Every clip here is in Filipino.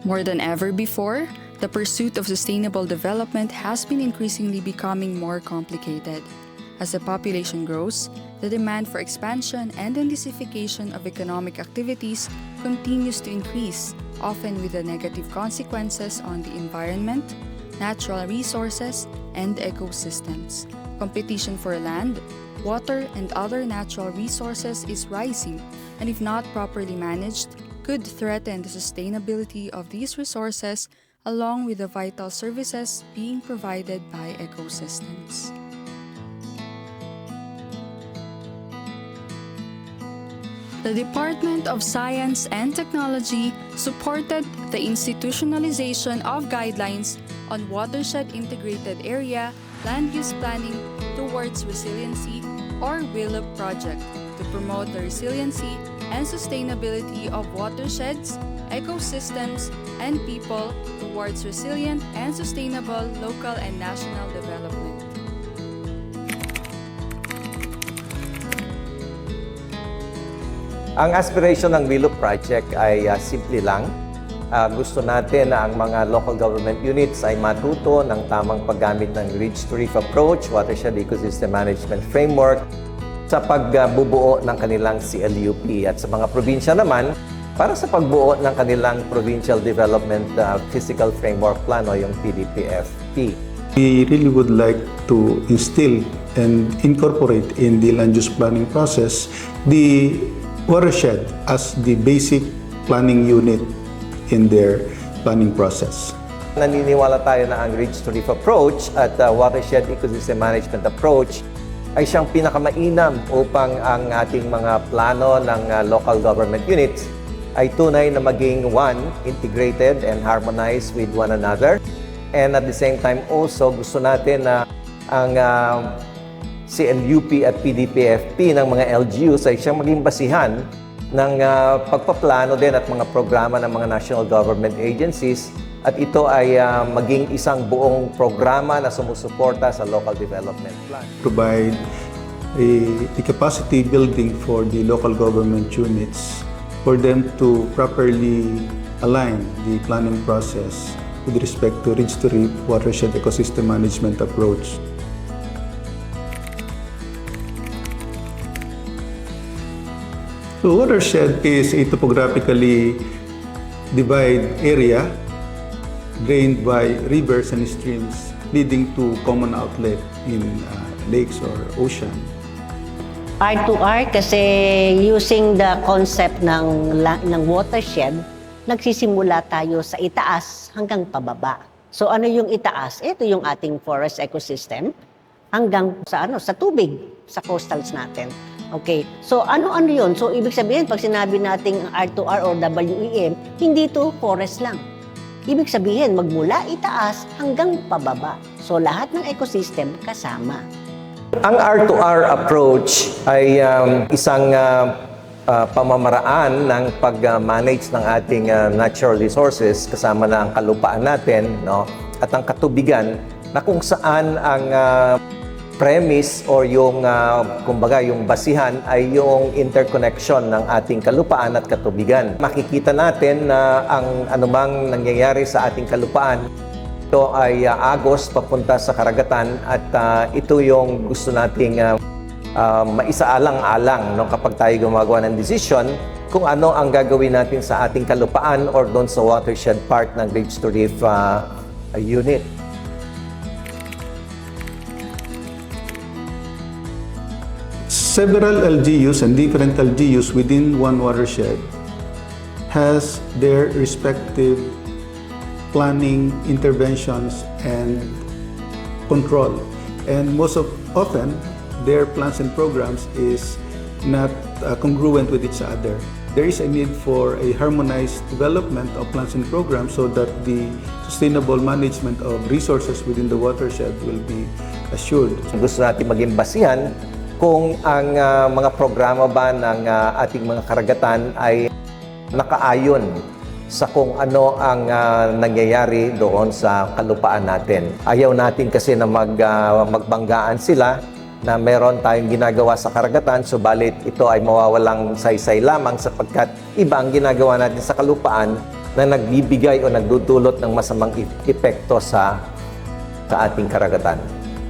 More than ever before, the pursuit of sustainable development has been increasingly becoming more complicated. As the population grows, the demand for expansion and intensification of economic activities continues to increase, often with the negative consequences on the environment, natural resources, and ecosystems. Competition for land, water, and other natural resources is rising, and if not properly managed, could threaten the sustainability of these resources along with the vital services being provided by ecosystems. The Department of Science and Technology supported the institutionalization of guidelines on watershed integrated area land use planning towards resiliency or Wilup project to promote the resiliency and sustainability of watersheds, ecosystems, and people towards resilient and sustainable local and national development. Ang aspiration ng Wilup Project ay simple lang. Gusto natin na ang mga local government units ay matuto ng tamang paggamit ng ridge-to-reef approach, watershed ecosystem management framework, sa pagbubuo ng kanilang CLUP. At sa mga probinsya naman, para sa pagbuo ng kanilang Provincial Development Physical Framework Plan o yung PDPFP. We really would like to instill and incorporate in the land use planning process the watershed as the basic planning unit in their planning process. Naniniwala tayo na ang ridge-to-reef approach at watershed ecosystem management approach ay siyang pinakamainam upang ang ating mga plano ng local government units ay tunay na maging integrated and harmonized with one another. And at the same time also gusto natin na ang CLUP at PDPFP ng mga LGUs ay siyang maging basihan ng pagpaplano din at mga programa ng mga national government agencies at ito ay maging isang buong programa na sumusuporta sa local development plan. Provide a capacity building for the local government units for them to properly align the planning process with respect to ridge-to-reef watershed ecosystem management approach. So watershed is a topographically divided area drained by rivers and streams leading to common outlet in lakes or ocean. R2R kasi using the concept ng watershed, nagsisimula tayo sa itaas hanggang pababa. So ano yung itaas? Ito yung ating forest ecosystem hanggang sa tubig, sa coastals natin. Okay, so ano yun? So ibig sabihin, pag sinabi nating R2R or WEM, hindi to forest lang. Ibig sabihin, magmula itaas hanggang pababa. So lahat ng ecosystem kasama. Ang R2R approach ay isang pamamaraan ng pag-manage ng ating natural resources kasama na ang kalupaan natin, no? At ang katubigan na kung saan ang premise or yung kumbaga yung basihan ay yung interconnection ng ating kalupaan at katubigan. Makikita natin na ang anumang nangyayari sa ating kalupaan ito ay agos papunta sa karagatan at ito yung gusto nating maisaalang-alang no, kapag tayo gumagawa ng decision kung ano ang gagawin natin sa ating kalupaan or doon sa watershed part ng ridge-to-reef unit. Several LGUs and different LGUs within one watershed has their respective planning, interventions, and control. And often, their plans and programs is not congruent with each other. There is a need for a harmonized development of plans and programs so that the sustainable management of resources within the watershed will be assured. Gusto natin maging basihan kung ang mga programa ba ng ating mga karagatan ay nakaayon sa kung ano ang nangyayari doon sa kalupaan natin. Ayaw natin kasi na magbanggaan sila na meron tayong ginagawa sa karagatan, subalit ito ay mawawalang saysay lamang sapagkat iba ang ginagawa natin sa kalupaan na nagbibigay o nagdudulot ng masamang epekto sa ating karagatan.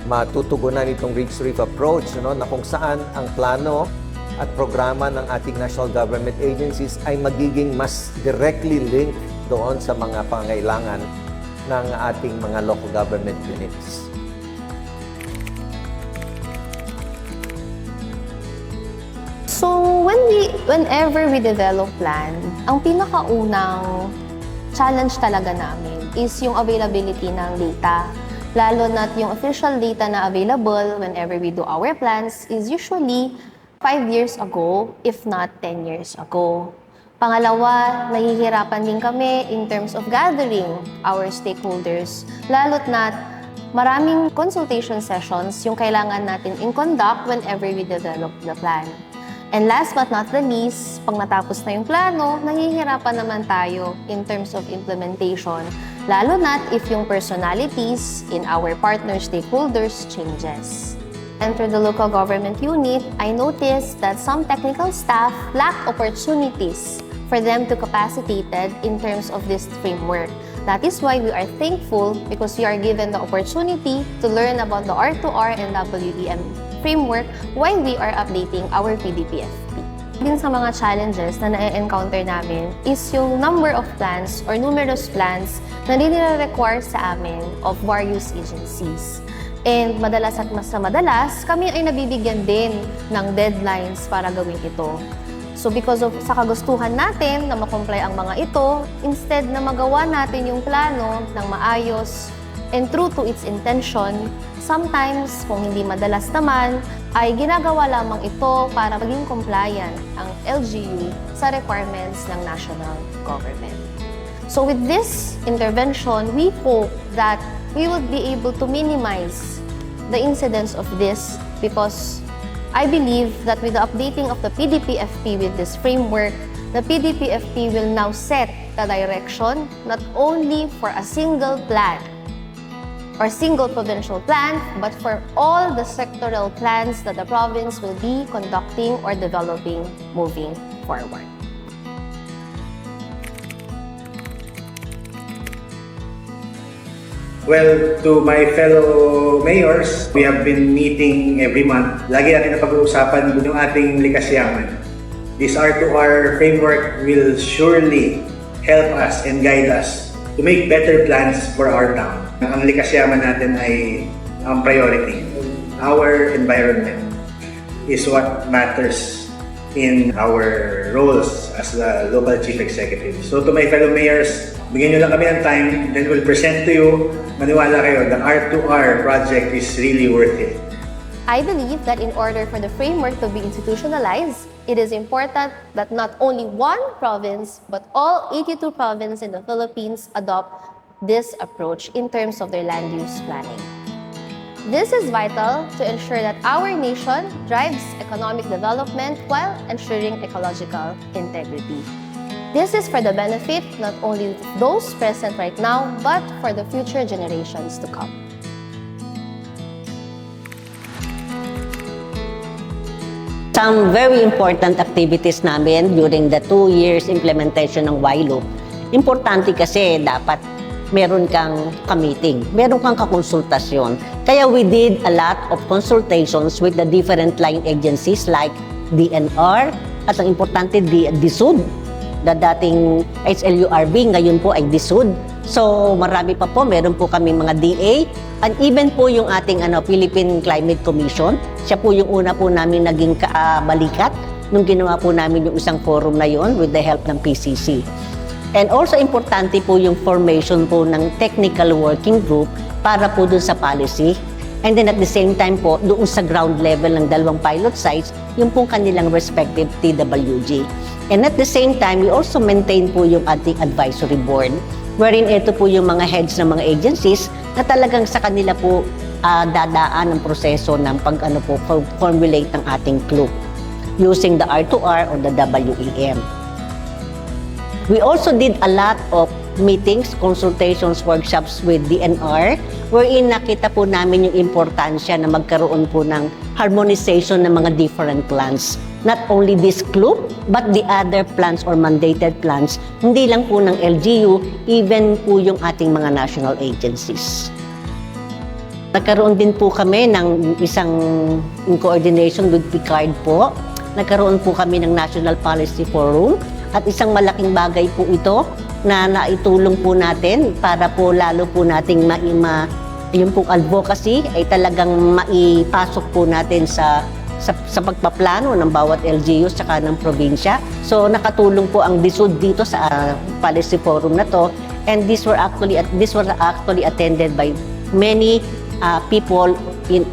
Matutugunan itong Rich Reef approach, na kung saan ang plano at programa ng ating national government agencies ay magiging mas directly linked doon sa mga pangailangan ng ating mga local government units. So, whenever we develop plan, ang pinakaunang challenge talaga namin is yung availability ng data. Lalo na't yung official data na available whenever we do our plans is usually 5 years ago, if not 10 years ago. Pangalawa, nahihirapan din kami in terms of gathering our stakeholders. Lalo't na't maraming consultation sessions yung kailangan natin in-conduct whenever we develop the plan. And last but not the least, pag natapos na yung plano, nahihirapan naman tayo in terms of implementation, lalo na't if yung personalities in our partner stakeholders changes. Enter the local government unit, I noticed that some technical staff lack opportunities for them to capacitated in terms of this framework. That is why we are thankful because we are given the opportunity to learn about the R2R and WEM framework while we are updating our PDP-FP. Din sa mga challenges na na-encounter namin is yung number of plans or numerous plans na nire-require sa amin of various agencies. And madalas at mas na madalas, kami ay nabibigyan din ng deadlines para gawin ito. So because of sa kagustuhan natin na makomply ang mga ito, instead na magawa natin yung plano ng maayos and true to its intention, sometimes, kung hindi madalas naman, ay ginagawa lamang ito para maging compliant ang LGU sa requirements ng national government. So with this intervention, we hope that we would be able to minimize the incidence of this because I believe that with the updating of the PDP-FP with this framework, the PDP-FP will now set the direction not only for a single plan or single provincial plan, but for all the sectoral plans that the province will be conducting or developing moving forward. Well, to my fellow mayors, we have been meeting every month. Lagi natin napag-uusapan yung ating likas yaman. This R2R framework will surely help us and guide us to make better plans for our town. Ang likas yaman natin ay ang priority. Our environment is what matters in our roles as the local chief executive. So to my fellow mayors, bigyan nyo lang kami ng time, then we'll present to you. Maniwala kayo, the R2R project is really worth it. I believe that in order for the framework to be institutionalized, it is important that not only one province, but all 82 provinces in the Philippines adopt this approach in terms of their land use planning. This is vital to ensure that our nation drives economic development while ensuring ecological integrity. This is for the benefit not only of those present right now, but for the future generations to come. Some very important activities namin during the 2 years implementation ng Wilup. Importante kasi dapat meron kang ka-meeting, meron kang kakonsultasyon. Kaya we did a lot of consultations with the different line agencies like DNR at ang importante DSUD, na dating HLURB, ngayon po ay DSUD. So marami pa po, meron po kami mga DA and even po yung ating Philippine Climate Commission. Siya po yung una po namin naging balikat nung ginawa po namin yung isang forum na yon with the help ng PCC. And also importante po yung formation po ng technical working group para po dun sa policy. And then at the same time po, doon sa ground level ng dalawang pilot sites, yung pong kanilang respective TWG. And at the same time, we also maintain po yung ating advisory board, wherein ito po yung mga heads ng mga agencies na talagang sa kanila po dadaan ang proseso ng formulate ng ating clue using the R2R or the WEM. We also did a lot of meetings, consultations, workshops with DNR, wherein nakita po namin yung importansya na magkaroon po ng harmonization ng mga different plans. Not only this club, but the other plans or mandated plans, hindi lang po ng LGU, even po yung ating mga national agencies. Nagkaroon din po kami ng isang in coordination with PICARD po. Nagkaroon po kami ng National Policy Forum at isang malaking bagay po ito na naitulong po natin para po lalo po nating yung pong advocacy ay talagang maipasok po natin sa pagpaplano ng bawat LGU saka ng probinsya. So nakatulong po ang DSUD dito sa policy forum na to, and these were actually attended by many people in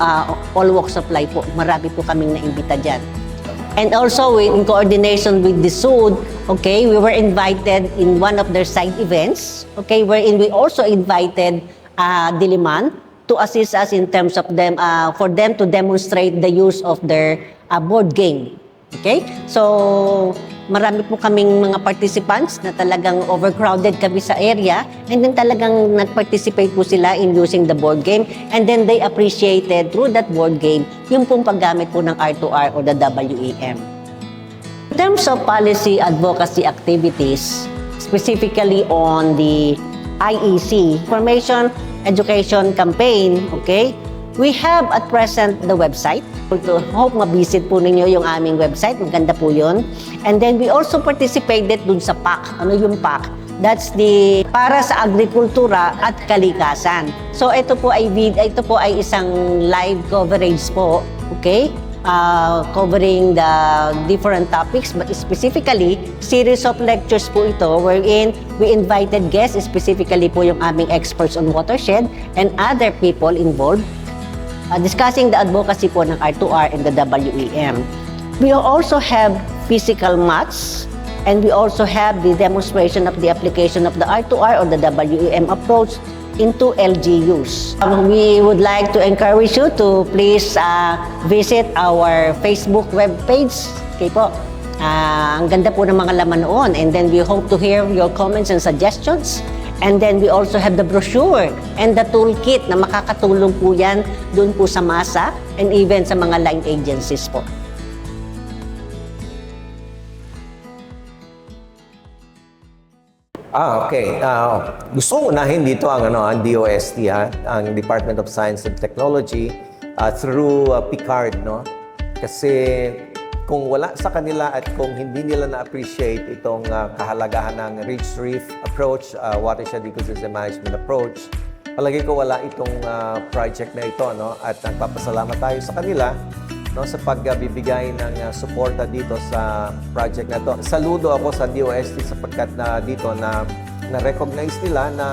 all walks of life po. Marami po kaming naimbita dyan. And also in coordination with the SUD, okay, we were invited in one of their side events, okay, wherein we also invited Diliman to assist us in terms of them, for them to demonstrate the use of their board game. Okay? So, marami po kaming mga participants na talagang overcrowded kami sa area, and then talagang nag-participate po sila in using the board game, and then they appreciated through that board game yung pong paggamit po ng R2R or the WEM. In terms of policy advocacy activities, specifically on the IEC, Information Education Campaign, okay? We have at present the website. To hope mabisit po ninyo yung aming website. Maganda po yun. And then we also participated dun sa PAC. Ano yung PAC? That's the para sa agrikultura at kalikasan. So ito po ay isang live coverage po, okay? Covering the different topics, but specifically series of lectures po ito wherein we invited guests, specifically po yung aming experts on watershed and other people involved, discussing the advocacy po ng R2R and the WEM. We also have physical maths, and we also have the demonstration of the application of the R2R or the WEM approach into LGUs. We would like to encourage you to please visit our Facebook webpage. Okay po. Ang ganda po ng mga laman noon, and then we hope to hear your comments and suggestions. And then we also have the brochure and the toolkit na makakatulong po yan doon po sa masa and even sa mga line agencies po. Okay. Gusto ko unahin dito ang DOST, ang Department of Science and Technology, through PICARD, no? Kasi kung wala sa kanila at kung hindi nila na-appreciate itong kahalagahan ng Rich Reef approach, watershed ecosystem management approach, palagi ko wala itong project na ito, no? At nagpapasalamat tayo sa kanila, no, sa pagbibigay ng suporta dito sa project na to. Saludo ako sa DOST sapagkat dito na-recognize nila na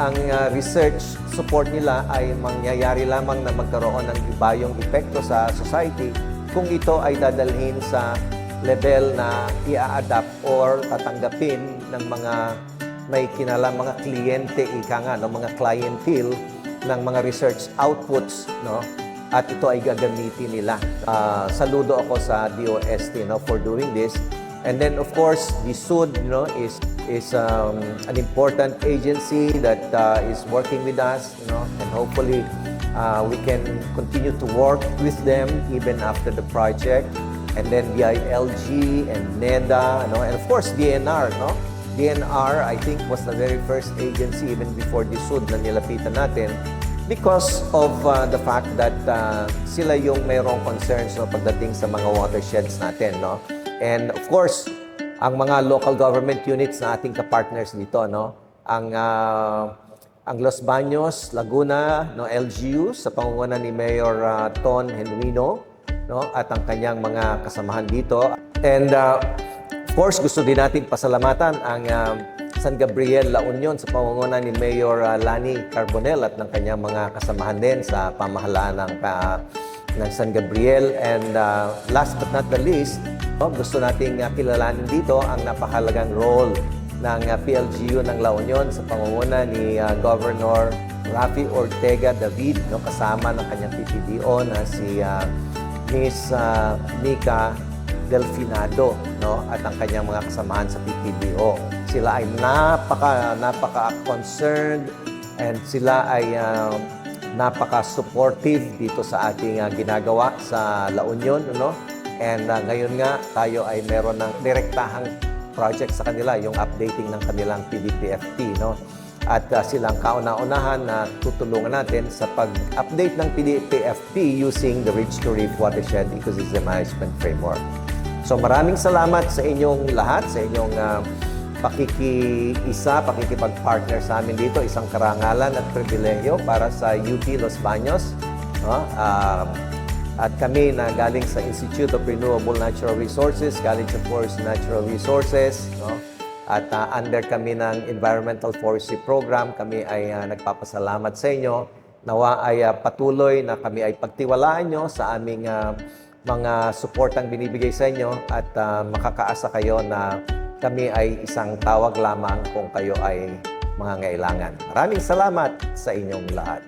ang research support nila ay mangyayari lamang na magkaroon ng ibayong epekto sa society kung ito ay dadalhin sa level na i-adapt or tatanggapin ng mga may kinalang mga kliyente, mga clientele ng mga research outputs, no? At ito ay gagamitin nila. Saludo ako sa DOST, no, for doing this. And then of course, the SUD, is an important agency that is working with us, and hopefully we can continue to work with them even after the project. And then DILG and NEDA, and of course DNR, no? DNR, I think, was the very first agency even before the SUD na nilapitan natin because of the fact that sila yung mayroong concerns, no, pagdating sa mga watersheds natin, no? And of course, ang mga local government units na ating kapartners dito, no? Ang Los Baños, Laguna, no, LGU sa pangunguna ni Mayor Ton Genuino, no, at ang kanyang mga kasamahan dito. And of course, gusto din natin pasalamatan ang San Gabriel, La Union sa pangunguna ni Mayor Lani Carbonell at ng kanyang mga kasamahan din sa pamahalaan ng San Gabriel. And last but not the least, gusto nating kilalanin dito ang napakahalagang role ng PLGU ng La Union sa pangunguna ni Governor Rafi Ortega David, no, kasama ng kanyang PPDO na si Miss Nika Delfinado, no, at ang kanyang mga kasamahan sa PPDO. Sila ay napaka-concerned and sila ay napaka-supportive dito sa ating ginagawa sa La Union, no? And ngayon nga tayo ay meron ng direktahang project sa kanila, yung updating ng kanilang PDPFT, no? At silang kauna-unahan na tutulungan natin sa pag-update ng PDPFT using the Ridge to Reef Watershed Ecosystem Management Framework. So maraming salamat sa inyong lahat, sa inyong pakikipag-partner sa amin dito. Isang karangalan at pribilehyo para sa UP Los Baños. At kami na galing sa Institute of Renewable Natural Resources, College of Forest Natural Resources, at under kami ng Environmental Forestry Program, kami ay nagpapasalamat sa inyo. Nawa ay patuloy na kami ay pagtiwalaan nyo sa aming mga suportang binibigay sa inyo at makakaasa kayo na kami ay isang tawag lamang kung kayo ay mangangailangan. Maraming salamat sa inyong lahat.